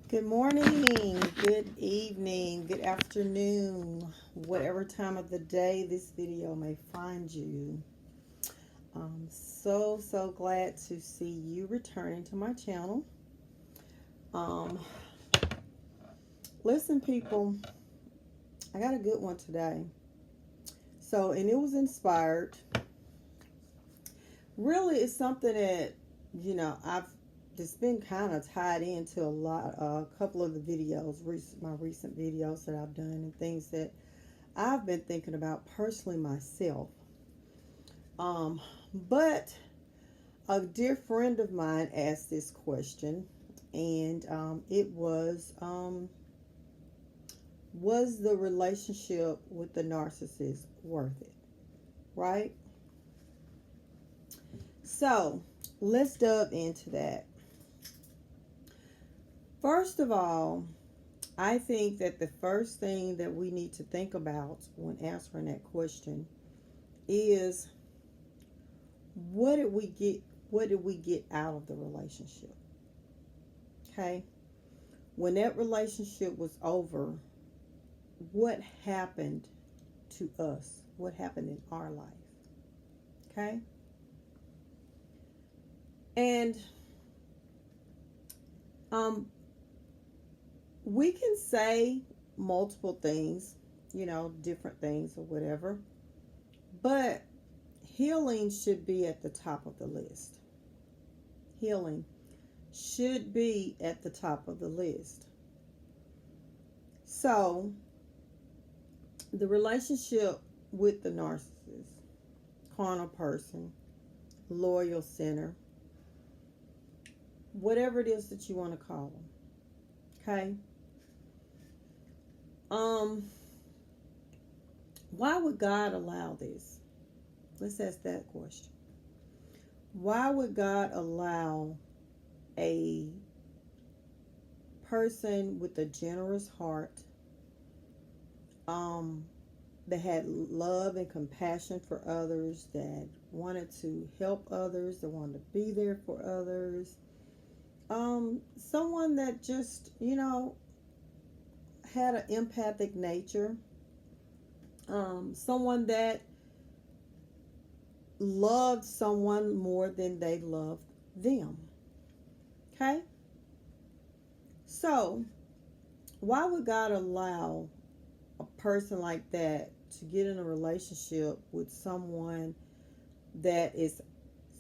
Good morning, good evening, good afternoon, whatever time of the day this video may find you. I'm so glad to see you returning to my channel. Um, Listen, people, I got a good one today. And it was inspired. Really, it's something that, I've just been kind of tied into a couple of the videos, my recent videos that I've done and things that I've been thinking about personally myself. But a dear friend of mine asked this question, and it was the relationship with the narcissist worth it? Right? So let's delve into that. First of all, I think that the first thing that we need to think about when answering that question is, what did we get out of the relationship? Okay? When that relationship was over, what happened to us? What happened in our life? Okay? And we can say multiple things, different things or whatever, but healing should be at the top of the list. Healing should be at the top of the list. So, the relationship with the narcissist, carnal person, loyal sinner, whatever it is that you want to call them. Okay? Why would God allow this? Let's ask that question. Why would God allow a person with a generous heart, that had love and compassion for others, that wanted to help others, that wanted to be there for others, someone that just, had an empathic nature, someone that loved someone more than they loved them. Okay? So, why would God allow a person like that to get in a relationship with someone that is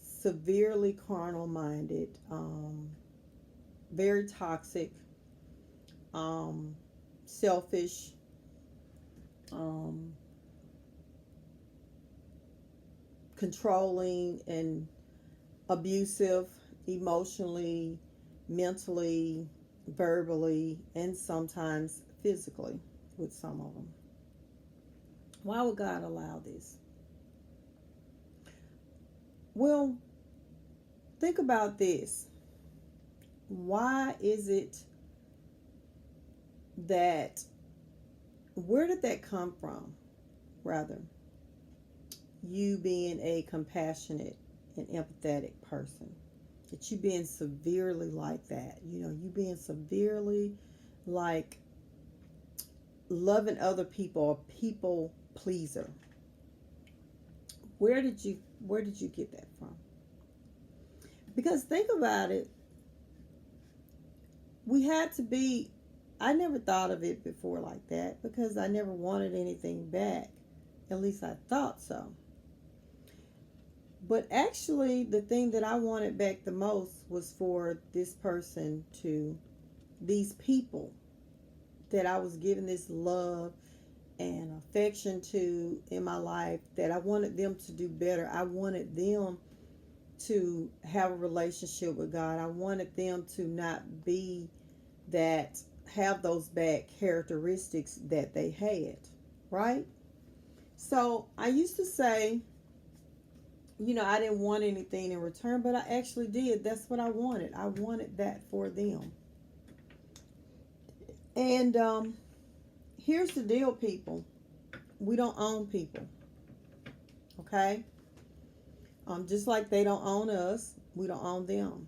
severely carnal minded, very toxic, selfish, controlling, and abusive emotionally, mentally, verbally, and sometimes physically with some of them? Why would God allow this? Well, think about this. Why is it that, where did that come from? Rather, you being a compassionate and empathetic person, that you being severely like that, you being severely like loving other people, a people pleaser. Where did you get that from? Because think about it, we had to be, I never thought of it before like that, because I never wanted anything back. At least I thought so. But actually, the thing that I wanted back the most was for this person to, these people that I was giving this love and affection to in my life, that I wanted them to do better. I wanted them to have a relationship with God. I wanted them to not be that, have those bad characteristics that they had, right? So I used to say, I didn't want anything in return, but I actually did. That's what I wanted. I wanted that for them. And here's the deal, people. We don't own people. Okay? Just like they don't own us, we don't own them.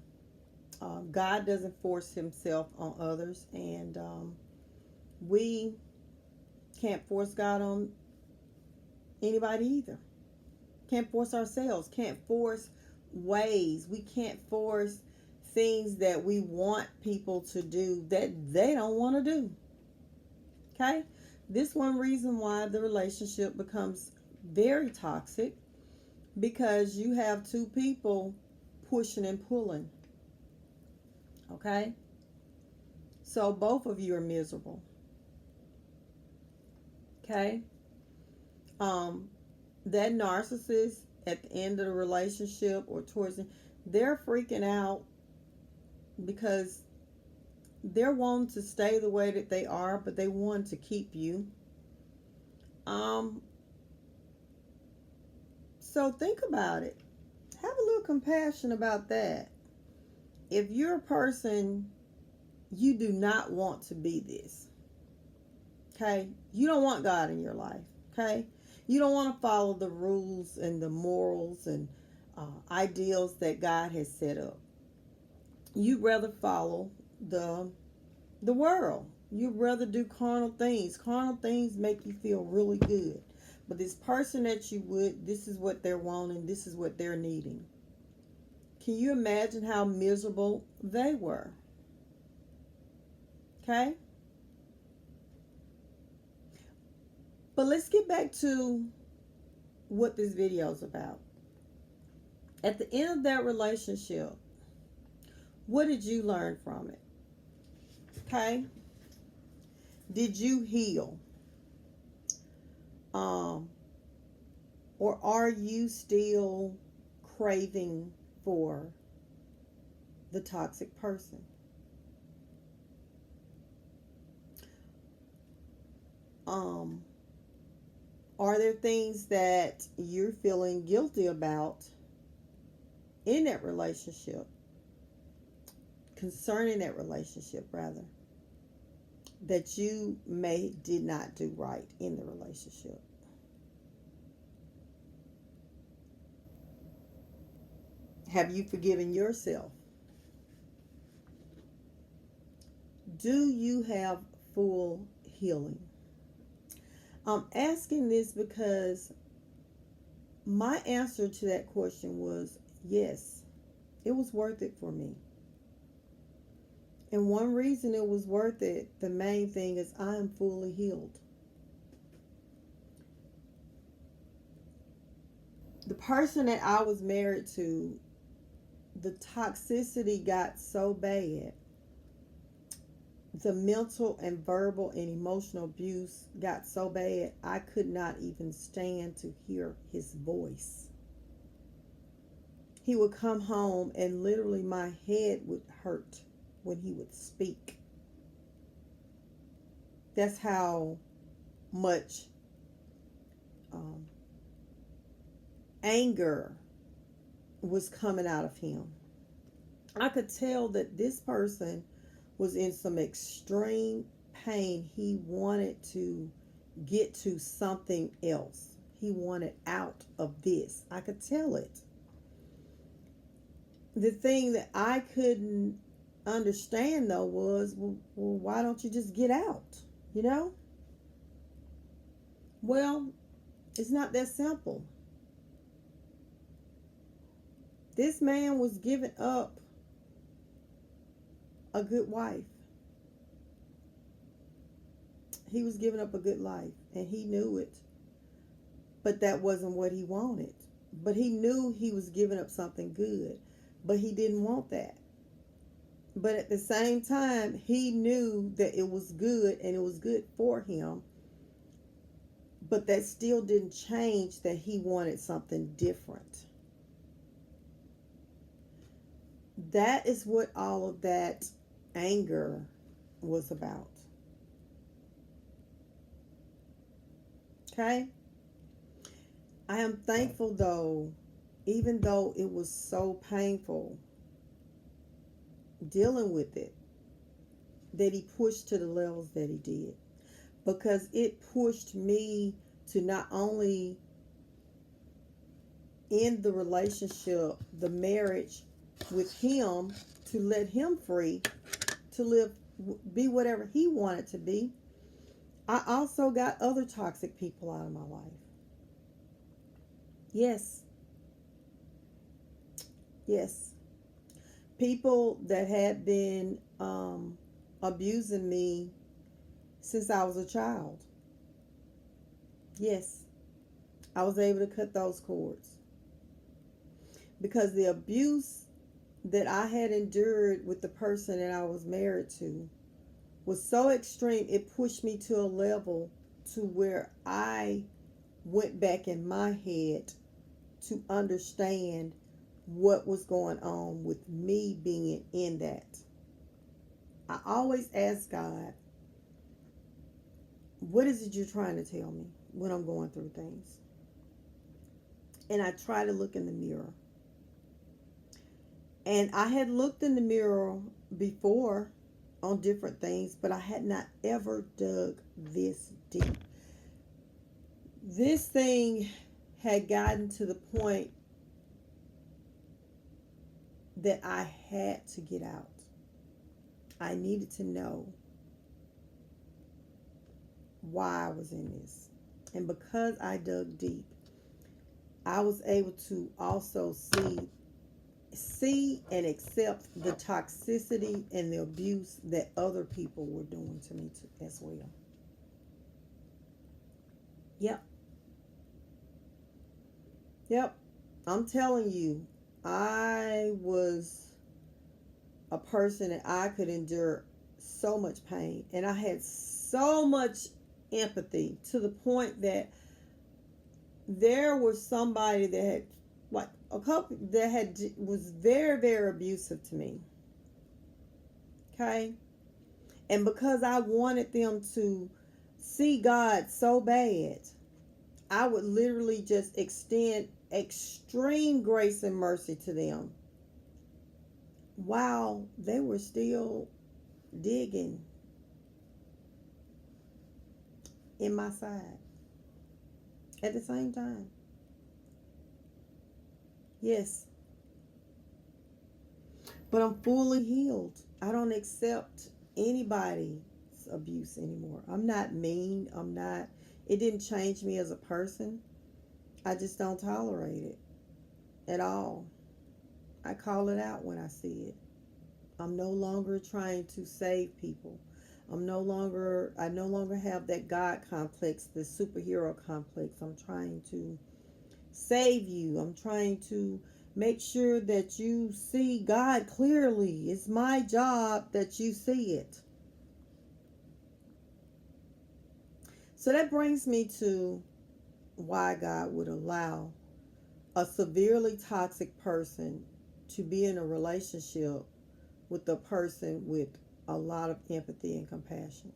God doesn't force himself on others, and we can't force God on anybody either. Can't force ourselves. Can't force ways. We can't force things that we want people to do that they don't want to do. Okay? This one reason why the relationship becomes very toxic, because you have two people pushing and pulling. Okay? So both of you are miserable. Okay? That narcissist at the end of the relationship or towards the, they're freaking out because they're wanting to stay the way that they are, but they want to keep you. So think about it. Have a little compassion about that. If you're a person, you do not want to be this. Okay? You don't want God in your life. Okay? You don't want to follow the rules and the morals and ideals that God has set up. You'd rather follow the world. You'd rather do carnal things. Carnal things make you feel really good. But this person that you would, this is what they're wanting. This is what they're needing. Can you imagine how miserable they were? Okay? But let's get back to what this video is about. At the end of that relationship, what did you learn from it? Okay? Did you heal? Or are you still craving for the toxic person? Are there things that you're feeling guilty about in that relationship? Concerning that relationship, rather, that you did not do right in the relationship? Have you forgiven yourself? Do you have full healing? I'm asking this because my answer to that question was yes, it was worth it for me. And one reason it was worth it, the main thing, is I am fully healed. The person that I was married to, the toxicity got so bad. The mental and verbal and emotional abuse got so bad, I could not even stand to hear his voice. He would come home and literally my head would hurt when he would speak. That's how much anger was coming out of him. I could tell that this person was in some extreme pain. He wanted to get to something else. He wanted out of this. I could tell it. The thing that I couldn't understand though was, well, why don't you just get out? You know? Well, it's not that simple. This man was giving up a good wife. He was giving up a good life, and he knew it. But that wasn't what he wanted. But he knew he was giving up something good, but he didn't want that. But at the same time, he knew that it was good and it was good for him. But that still didn't change that he wanted something different. That is what all of that anger was about. Okay? I am thankful though, even though it was so painful dealing with it, that he pushed to the levels that he did. Because it pushed me to not only end the relationship, the marriage, with him to let him free to live, be whatever he wanted to be. I also got other toxic people out of my life. Yes. Yes. People that had been abusing me since I was a child. Yes. I was able to cut those cords. Because the abuse that I had endured with the person that I was married to was so extreme, it pushed me to a level to where I went back in my head to understand what was going on with me being in that. I always ask God, what is it you're trying to tell me when I'm going through things? And I try to look in the mirror. And I had looked in the mirror before on different things, but I had not ever dug this deep. This thing had gotten to the point that I had to get out. I needed to know why I was in this. And because I dug deep, I was able to also see and accept the toxicity and the abuse that other people were doing to me as well. Yep. Yep. I'm telling you, I was a person that I could endure so much pain, and I had so much empathy to the point that there was somebody that had, like a couple that had, was very, very abusive to me. Okay. And because I wanted them to see God so bad, I would literally just extend extreme grace and mercy to them while they were still digging in my side at the same time. Yes. But I'm fully healed. I don't accept anybody's abuse anymore. I'm not mean. It didn't change me as a person. I just don't tolerate it at all. I call it out when I see it. I'm no longer trying to save people. I no longer have that God complex, the superhero complex. I'm trying to save you. I'm trying to make sure that you see God clearly. It's my job that you see it. So that brings me to why God would allow a severely toxic person to be in a relationship with a person with a lot of empathy and compassion.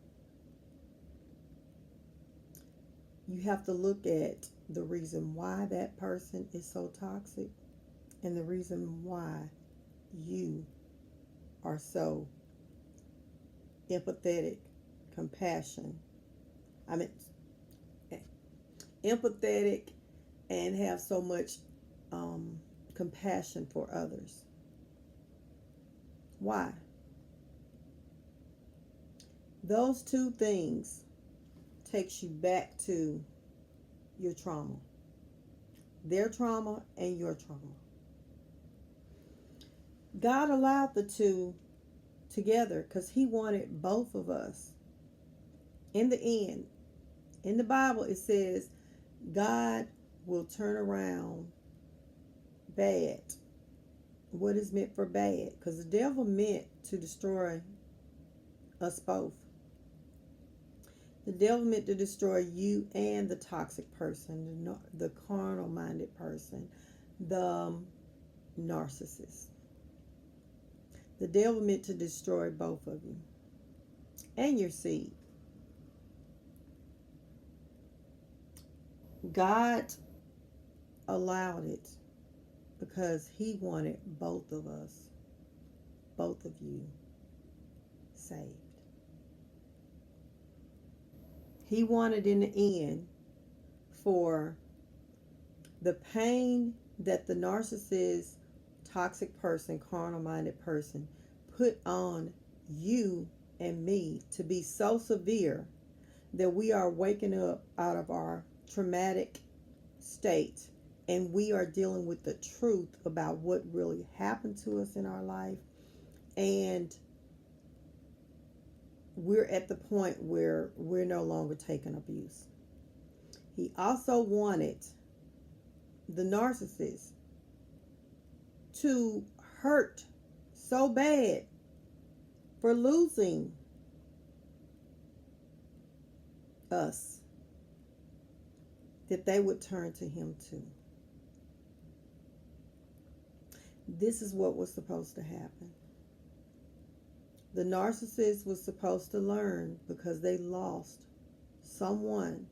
You have to look at the reason why that person is so toxic and the reason why you are so empathetic, compassion. I mean, empathetic and have so much compassion for others. Why? Those two things takes you back to your trauma. Their trauma and your trauma. God allowed the two together because he wanted both of us. In the end, in the Bible it says God will turn around bad. What is meant for bad? Because the devil meant to destroy us both. The devil meant to destroy you and the toxic person, the carnal-minded person, the narcissist. The devil meant to destroy both of you and your seed. God allowed it because he wanted both of us, both of you, saved. He wanted in the end for the pain that the narcissist toxic person, carnal-minded person, put on you and me to be so severe that we are waking up out of our traumatic state and we are dealing with the truth about what really happened to us in our life, and we're at the point where we're no longer taking abuse. He also wanted the narcissist to hurt so bad for losing us that they would turn to him too. This is what was supposed to happen. The narcissist was supposed to learn because they lost someone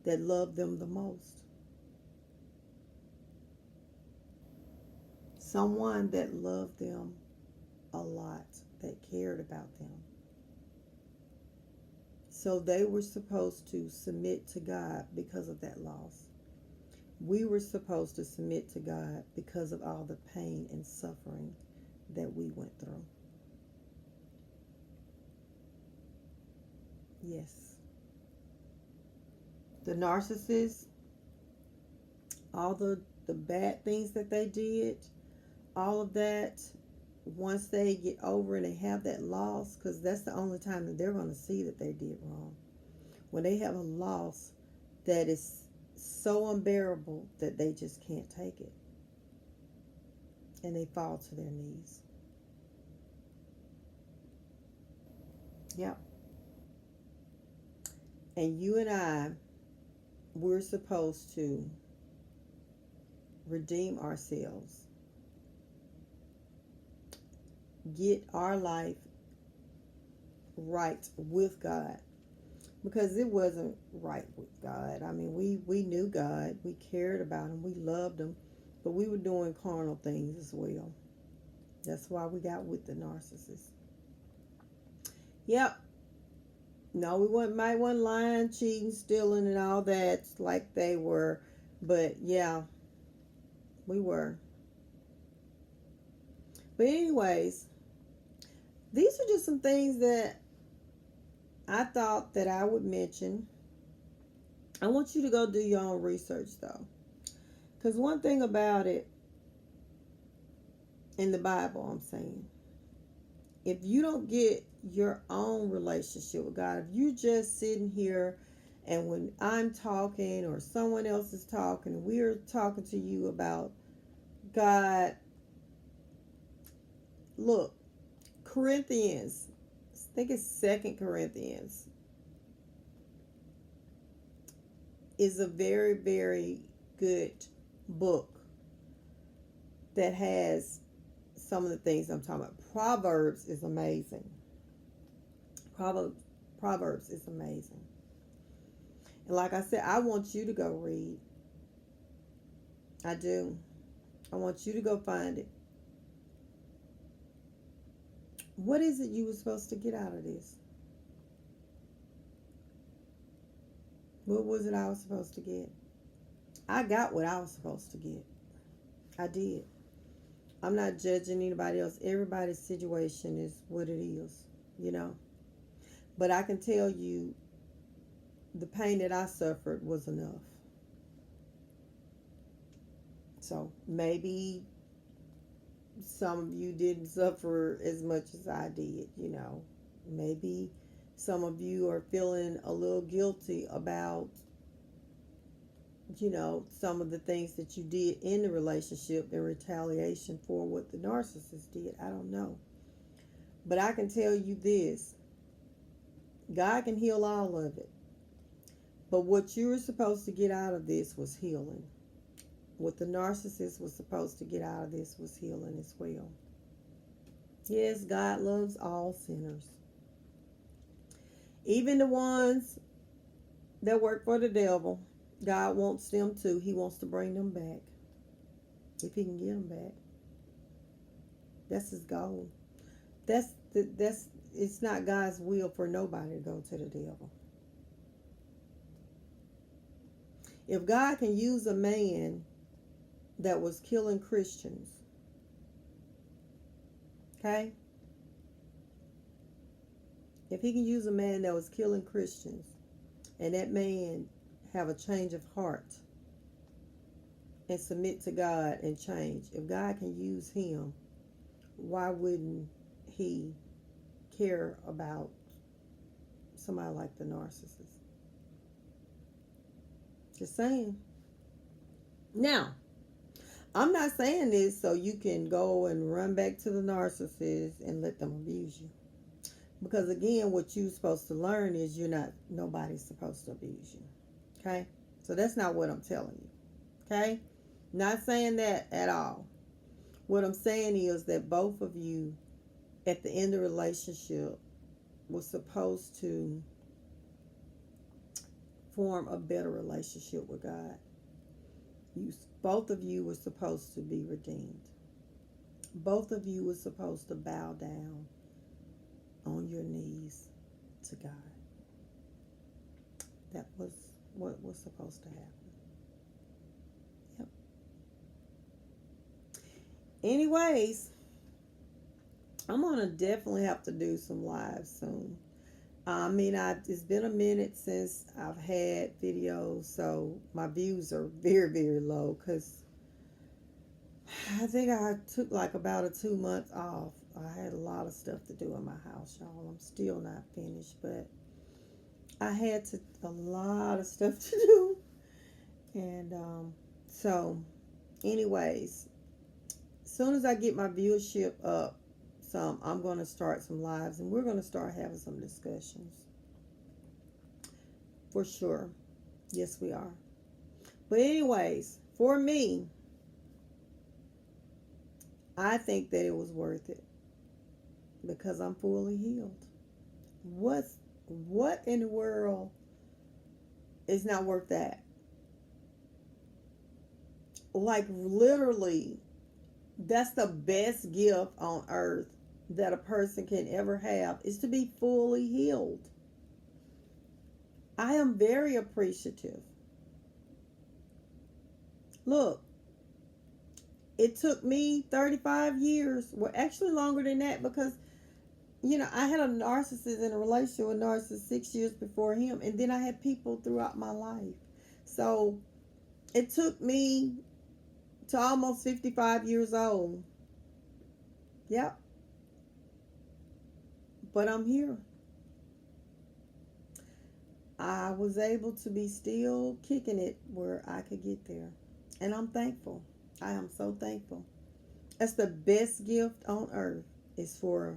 that loved them the most. Someone that loved them a lot, that cared about them. So they were supposed to submit to God because of that loss. We were supposed to submit to God because of all the pain and suffering that we went through. Yes. The narcissist, all the bad things that they did, all of that, once they get over and they have that loss, because that's the only time that they're going to see that they did wrong. When they have a loss that is so unbearable that they just can't take it. And they fall to their knees. Yep. And you and I, we're supposed to redeem ourselves. Get our life right with God. Because it wasn't right with God. I mean, we knew God. We cared about him. We loved him. But we were doing carnal things as well. That's why we got with the narcissist. Yep. No, we might want lying, cheating, stealing, and all that like they were. But yeah, we were. But anyways, these are just some things that I thought that I would mention. I want you to go do your own research though. Because one thing about it, in the Bible I'm saying, if you don't get your own relationship with God, if you're just sitting here and when I'm talking or someone else is talking and we're talking to you about God, look, Corinthians, I think it's 2 Corinthians, is a very, very good book that has some of the things I'm talking about. Proverbs is amazing. Proverbs is amazing. And like I said, I want you to go read. I do. I want you to go find it. What is it you were supposed to get out of this? What was it I was supposed to get? I got what I was supposed to get. I did. I'm not judging anybody else. Everybody's situation is what it is, you know. But I can tell you the pain that I suffered was enough. So maybe some of you didn't suffer as much as I did, you know. Maybe some of you are feeling a little guilty about, you know, some of the things that you did in the relationship in retaliation for what the narcissist did. I don't know. But I can tell you this. God can heal all of it. But what you were supposed to get out of this was healing. What the narcissist was supposed to get out of this was healing as well. Yes, God loves all sinners. Even the ones that work for the devil, God wants them to. He wants to bring them back. If he can get them back. That's his goal. It's not God's will for nobody to go to the devil. If God can use a man that was killing Christians Okay? If he can use a man that was killing Christians and that man have a change of heart and submit to God and change, if God can use him, why wouldn't he care about somebody like the narcissist? Just saying. Now, I'm not saying this so you can go and run back to the narcissist and let them abuse you. Because again, what you're supposed to learn is nobody's supposed to abuse you. Okay? So that's not what I'm telling you. Okay? Not saying that at all. What I'm saying is that both of you at the end of the relationship was supposed to form a better relationship with God. Both of you were supposed to be redeemed. Both of you were supposed to bow down on your knees to God. That was what was supposed to happen. Yep. Anyways, I'm going to definitely have to do some lives soon. I mean, it's been a minute since I've had videos, so my views are very, very low because I think I took like about a 2 month off. I had a lot of stuff to do in my house, y'all. I'm still not finished, but I had a lot of stuff to do. And so, anyways, as soon as I get my viewership up some, I'm going to start some lives, and we're going to start having some discussions. For sure. Yes, we are. But anyways, for me, I think that it was worth it because I'm fully healed. What in the world is not worth that? Like literally, that's the best gift on earth that a person can ever have, is to be fully healed. I am very appreciative. Look, it took me 35 years, well, actually longer than that, because, I had a narcissist in a relationship with a narcissist 6 years before him, and then I had people throughout my life. So it took me to almost 55 years old. Yep. But I'm here. I was able to be still kicking it where I could get there. And I'm thankful. I am so thankful. That's the best gift on earth, is for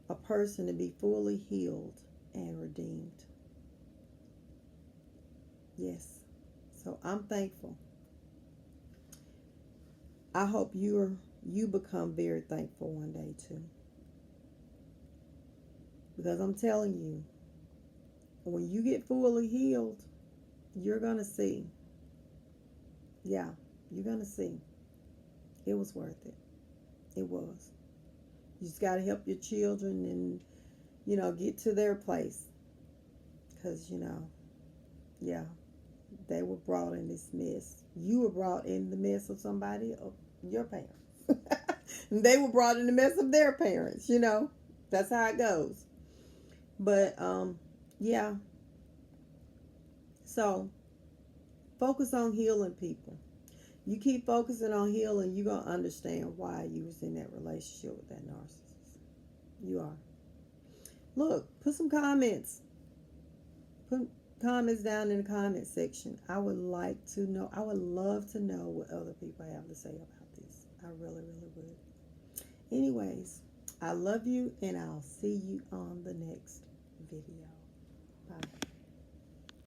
a person to be fully healed and redeemed. Yes. So I'm thankful. I hope you become very thankful one day too. Because I'm telling you, when you get fully healed, you're going to see. Yeah, you're going to see. It was worth it. It was. You just got to help your children and, get to their place. Because, yeah, they were brought in this mess. You were brought in the mess of somebody, of your parents. And they were brought in the mess of their parents, That's how it goes. But, yeah. So, focus on healing people. You keep focusing on healing, you're going to understand why you was in that relationship with that narcissist. You are. Look, put some comments. Put comments down in the comment section. I would love to know what other people have to say about this. I really, really would. Anyways, I love you, and I'll see you on the next video. Bye.